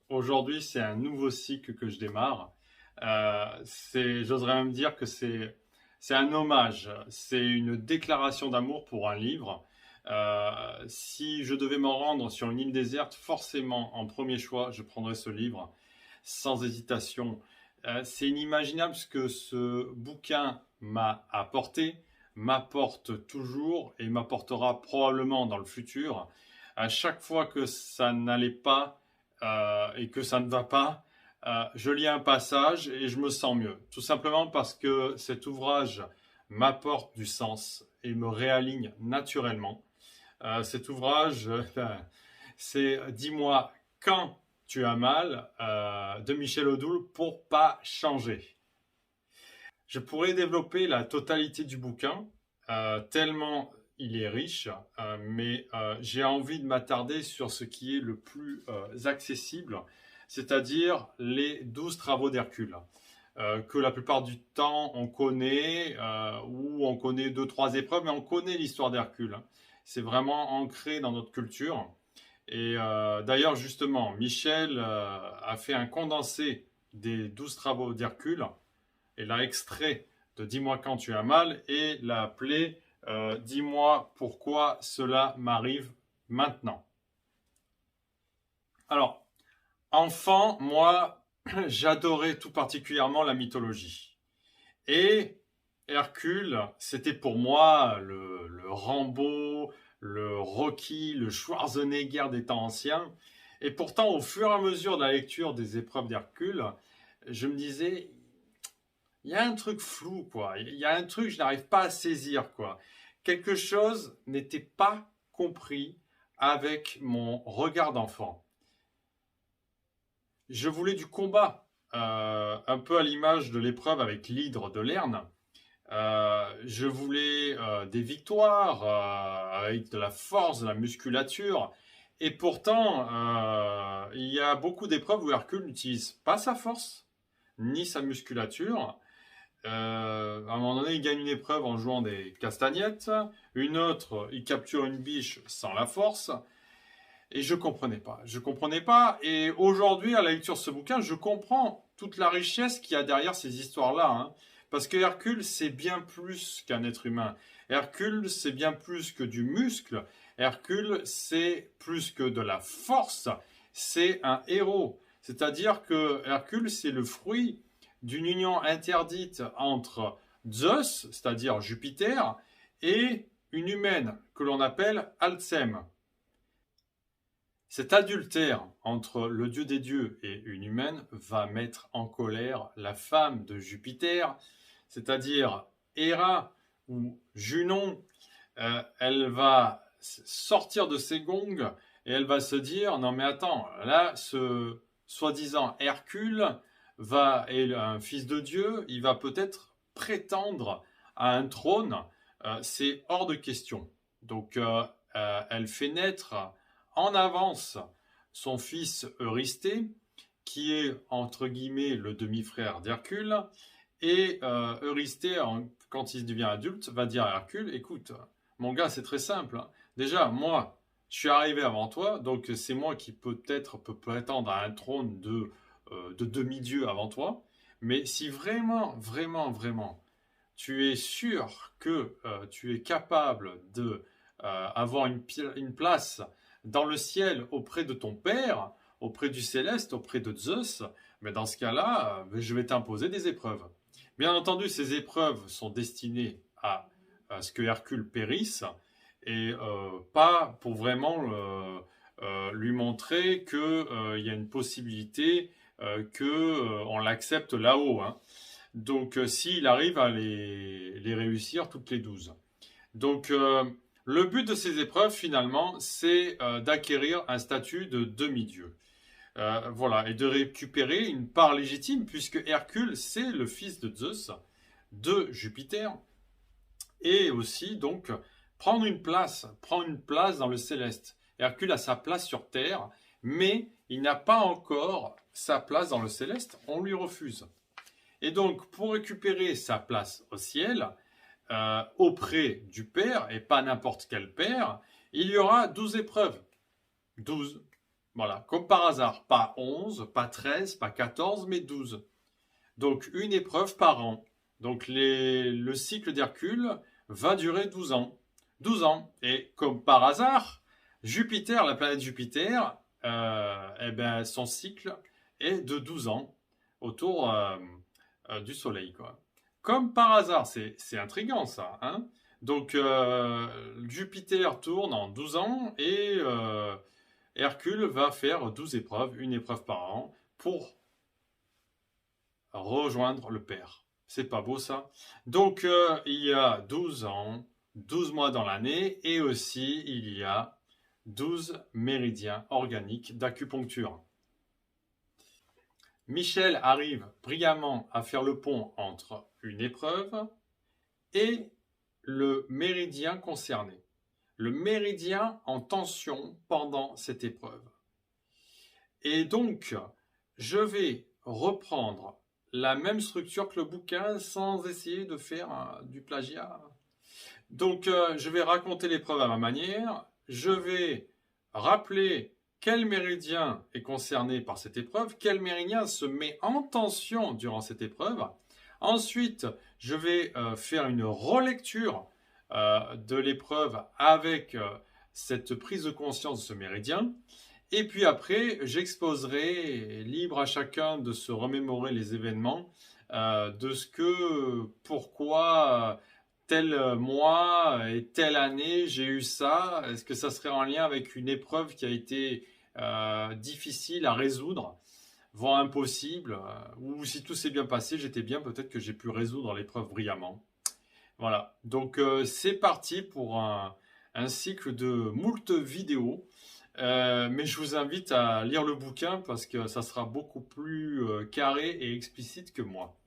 Aujourd'hui, c'est un nouveau cycle que je démarre. J'oserais même dire que c'est un hommage, c'est une déclaration d'amour pour un livre. Si je devais m'en rendre sur une île déserte, forcément, en premier choix, je prendrais ce livre, sans hésitation. C'est inimaginable ce que ce bouquin m'a apporté, m'apporte toujours et m'apportera probablement dans le futur. À chaque fois que ça n'allait pas et que ça ne va pas, je lis un passage et je me sens mieux. Tout simplement parce que cet ouvrage m'apporte du sens et me réaligne naturellement. Cet ouvrage, c'est Dis-moi quand tu as mal de Michel Odoul pour pas changer. Je pourrais développer la totalité du bouquin, tellement il est riche, mais j'ai envie de m'attarder sur ce qui est le plus accessible, c'est-à-dire les 12 travaux d'Hercule, que la plupart du temps on connaît, ou on connaît deux, trois épreuves, mais on connaît l'histoire d'Hercule. C'est vraiment ancré dans notre culture. Et d'ailleurs, justement, Michel a fait un condensé des 12 travaux d'Hercule et l'a extrait de Dis-moi quand tu as mal et l'a appelé Dis-moi pourquoi cela m'arrive maintenant. Alors, enfant, moi, j'adorais tout particulièrement la mythologie. Et Hercule, c'était pour moi le Rambo, le Rocky, le Schwarzenegger des temps anciens. Et pourtant, au fur et à mesure de la lecture des épreuves d'Hercule, je me disais, il y a un truc flou, quoi. Il y a un truc que je n'arrive pas à saisir, quoi. Quelque chose n'était pas compris avec mon regard d'enfant. Je voulais du combat, un peu à l'image de l'épreuve avec l'hydre de Lerne. Je voulais des victoires avec de la force, de la musculature. Et pourtant, il y a beaucoup d'épreuves où Hercule n'utilise pas sa force, ni sa musculature. À un moment donné, il gagne une épreuve en jouant des castagnettes. Une autre, il capture une biche sans la force. Et je comprenais pas. Je comprenais pas. Et aujourd'hui, à la lecture de ce bouquin, je comprends toute la richesse qu'il y a derrière ces histoires-là, hein. Parce que Hercule, c'est bien plus qu'un être humain. Hercule, c'est bien plus que du muscle. Hercule, c'est plus que de la force. C'est un héros. C'est-à-dire que Hercule, c'est le fruit d'une union interdite entre Zeus, c'est-à-dire Jupiter, et une humaine que l'on appelle Alcème. Cet adultère entre le dieu des dieux et une humaine va mettre en colère la femme de Jupiter, c'est-à-dire Héra ou Junon. Elle va sortir de ses gongs et elle va se dire, non mais attends, là ce soi-disant Hercule est un fils de Dieu, il va peut-être prétendre à un trône, c'est hors de question. Donc elle fait naître en avance son fils Eurysthée, qui est entre guillemets le demi-frère d'Hercule, et Eurysthée, quand il devient adulte, va dire à Hercule, écoute, mon gars, c'est très simple, hein. Déjà, moi, je suis arrivé avant toi, donc c'est moi qui peut-être peut prétendre à un trône de demi-dieu avant toi. Mais si vraiment, vraiment, vraiment, tu es sûr que tu es capable de avoir une place dans le ciel auprès de ton père, auprès du céleste, auprès de Zeus, mais dans ce cas-là, je vais t'imposer des épreuves. Bien entendu, ces épreuves sont destinées à ce que Hercule périsse et pas pour vraiment lui montrer qu'il y a une possibilité qu'on l'accepte là-haut, hein. Donc, s'il arrive à les réussir toutes les 12. Donc, le but de ces épreuves, finalement, c'est d'acquérir un statut de demi-dieu. Voilà, et de récupérer une part légitime, puisque Hercule, c'est le fils de Zeus, de Jupiter, et aussi, donc, prendre une place dans le céleste. Hercule a sa place sur Terre, mais il n'a pas encore sa place dans le céleste, on lui refuse. Et donc, pour récupérer sa place au ciel, auprès du Père, et pas n'importe quel Père, il y aura 12 épreuves. 12. Voilà, comme par hasard, pas 11, pas 13, pas 14, mais 12. Donc une épreuve par an. Donc le cycle d'Hercule va durer 12 ans. 12 ans. Et comme par hasard, Jupiter, la planète Jupiter, eh ben, son cycle est de 12 ans autour du Soleil, quoi. Comme par hasard, c'est intriguant ça, hein. Donc Jupiter tourne en 12 ans et Hercule va faire 12 épreuves, une épreuve par an, pour rejoindre le Père. C'est pas beau ça? Donc il y a 12 ans, 12 mois dans l'année et aussi il y a 12 méridiens organiques d'acupuncture. Michel arrive brillamment à faire le pont entre une épreuve et le méridien concerné. Le méridien en tension pendant cette épreuve. Et donc, je vais reprendre la même structure que le bouquin sans essayer de faire du plagiat. Donc, je vais raconter l'épreuve à ma manière. Je vais rappeler quel méridien est concerné par cette épreuve, quel méridien se met en tension durant cette épreuve. Ensuite, je vais faire une relecture de l'épreuve avec cette prise de conscience de ce méridien. Et puis après, j'exposerai, libre à chacun de se remémorer les événements, de ce que, pourquoi, tel mois et telle année j'ai eu ça. Est-ce que ça serait en lien avec une épreuve qui a été difficile à résoudre, voire impossible, ou si tout s'est bien passé, j'étais bien, peut-être que j'ai pu résoudre l'épreuve brillamment. Voilà, donc c'est parti pour un cycle de moult vidéos. Mais je vous invite à lire le bouquin parce que ça sera beaucoup plus carré et explicite que moi.